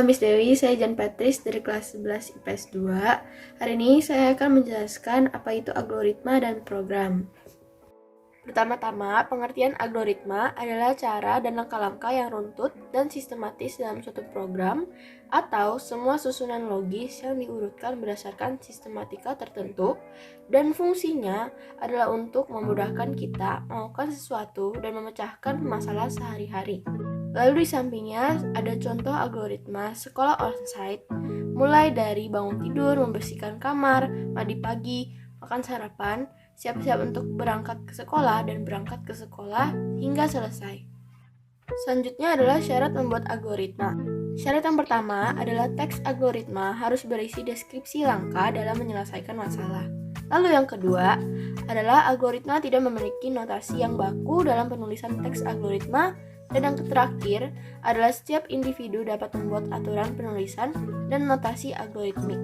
Miss Dewi, saya Jan Patris dari kelas 11 IPS 2. Hari ini saya akan menjelaskan apa itu algoritma dan program. Pertama-tama, pengertian algoritma adalah cara dan langkah-langkah yang runtut dan sistematis dalam suatu program atau semua susunan logis yang diurutkan berdasarkan sistematika tertentu, dan fungsinya adalah untuk memudahkan kita melakukan sesuatu dan memecahkan masalah sehari-hari. Lalu di sampingnya ada contoh algoritma sekolah onsite, mulai dari bangun tidur, membersihkan kamar, mandi pagi, makan sarapan, siap-siap untuk berangkat ke sekolah dan berangkat ke sekolah hingga selesai. Selanjutnya adalah syarat membuat algoritma. Syarat yang pertama adalah teks algoritma harus berisi deskripsi langkah dalam menyelesaikan masalah. Lalu yang kedua adalah algoritma tidak memiliki notasi yang baku dalam penulisan teks algoritma. Dan yang terakhir adalah setiap individu dapat membuat aturan penulisan dan notasi algoritmik.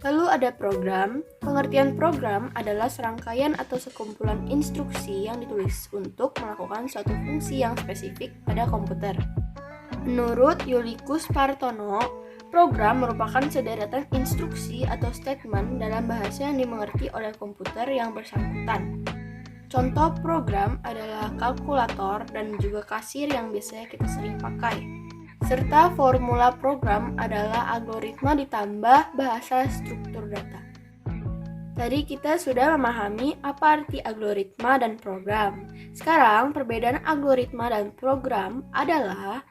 Lalu ada program. Pengertian program adalah serangkaian atau sekumpulan instruksi yang ditulis untuk melakukan suatu fungsi yang spesifik pada komputer. Menurut Yulikus Partono, program merupakan sederetan instruksi atau statement dalam bahasa yang dimengerti oleh komputer yang bersangkutan. Contoh program adalah kalkulator dan juga kasir yang biasanya kita sering pakai. Serta formula program adalah algoritma ditambah bahasa struktur data. Tadi kita sudah memahami apa arti algoritma dan program. Sekarang perbedaan algoritma dan program adalah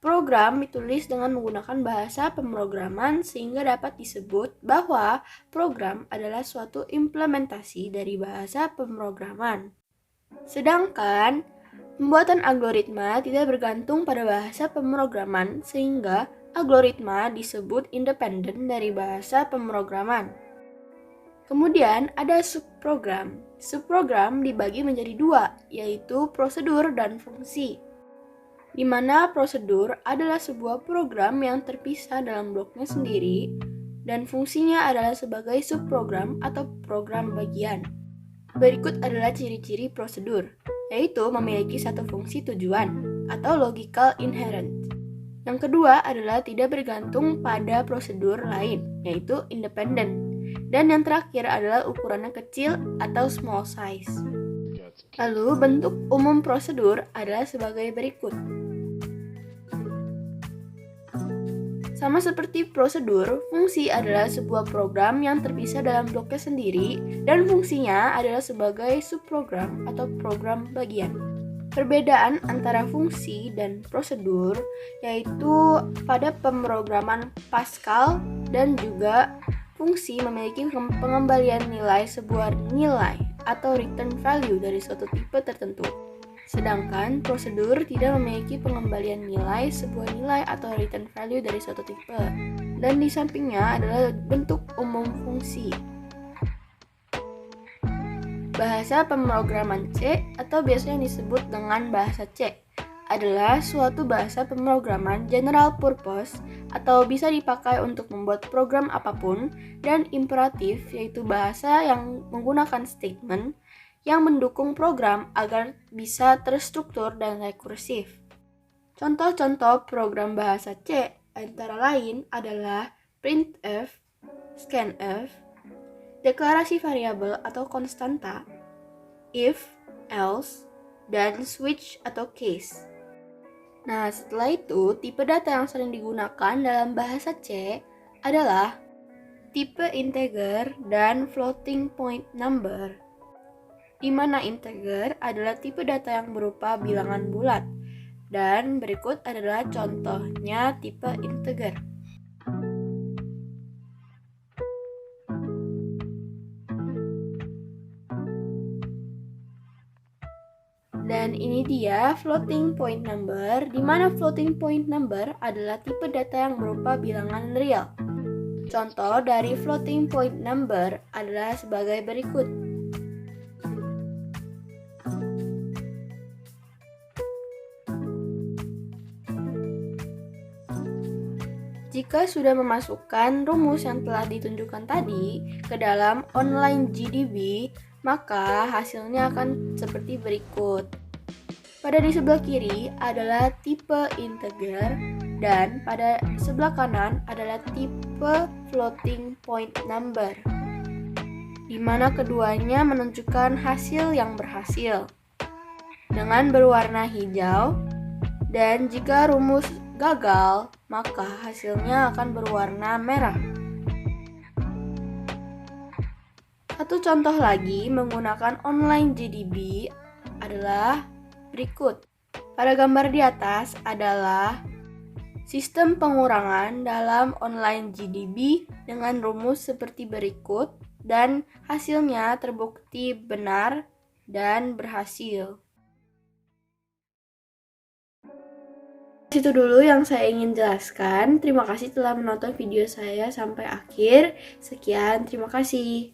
program ditulis dengan menggunakan bahasa pemrograman sehingga dapat disebut bahwa program adalah suatu implementasi dari bahasa pemrograman. Sedangkan pembuatan algoritma tidak bergantung pada bahasa pemrograman sehingga algoritma disebut independen dari bahasa pemrograman. Kemudian ada subprogram. Subprogram dibagi menjadi dua, yaitu prosedur dan fungsi. Di mana prosedur adalah sebuah program yang terpisah dalam bloknya sendiri dan fungsinya adalah sebagai subprogram atau program bagian. Berikut adalah ciri-ciri prosedur, yaitu memiliki satu fungsi tujuan atau logical inherent. Yang kedua adalah tidak bergantung pada prosedur lain, yaitu independent. Dan yang terakhir adalah ukurannya kecil atau small size. Lalu bentuk umum prosedur adalah sebagai berikut. Sama seperti prosedur, fungsi adalah sebuah program yang terpisah dalam bloknya sendiri dan fungsinya adalah sebagai subprogram atau program bagian. Perbedaan antara fungsi dan prosedur yaitu pada pemrograman Pascal dan juga fungsi memiliki pengembalian nilai sebuah nilai atau return value dari suatu tipe tertentu. Sedangkan prosedur tidak memiliki pengembalian nilai sebuah nilai atau return value dari suatu tipe. Dan di sampingnya adalah bentuk umum fungsi. Bahasa pemrograman C atau biasanya disebut dengan bahasa C adalah suatu bahasa pemrograman general purpose atau bisa dipakai untuk membuat program apapun, dan imperatif yaitu bahasa yang menggunakan statement yang mendukung program agar bisa terstruktur dan rekursif. Contoh-contoh program bahasa C antara lain adalah printf, scanf, deklarasi variabel atau konstanta, if, else, dan switch atau case. Nah, setelah itu, tipe data yang sering digunakan dalam bahasa C adalah tipe integer dan floating point number, di mana integer adalah tipe data yang berupa bilangan bulat, dan berikut adalah contohnya tipe integer. Dan ini dia floating point number, di mana floating point number adalah tipe data yang berupa bilangan real. Contoh dari floating point number adalah sebagai berikut. Jika sudah memasukkan rumus yang telah ditunjukkan tadi ke dalam online GDB, maka hasilnya akan seperti berikut. Pada di sebelah kiri adalah tipe integer Dan pada sebelah kanan adalah tipe floating point number, di mana keduanya menunjukkan hasil yang berhasil dengan berwarna hijau, dan jika rumus gagal, maka hasilnya akan berwarna merah. Satu contoh lagi menggunakan online GDB adalah berikut. Pada gambar di atas adalah sistem pengurangan dalam online GDB dengan rumus seperti berikut dan hasilnya terbukti benar dan berhasil. Itu dulu yang saya ingin jelaskan. Terima kasih telah menonton video saya sampai akhir. Sekian, terima kasih.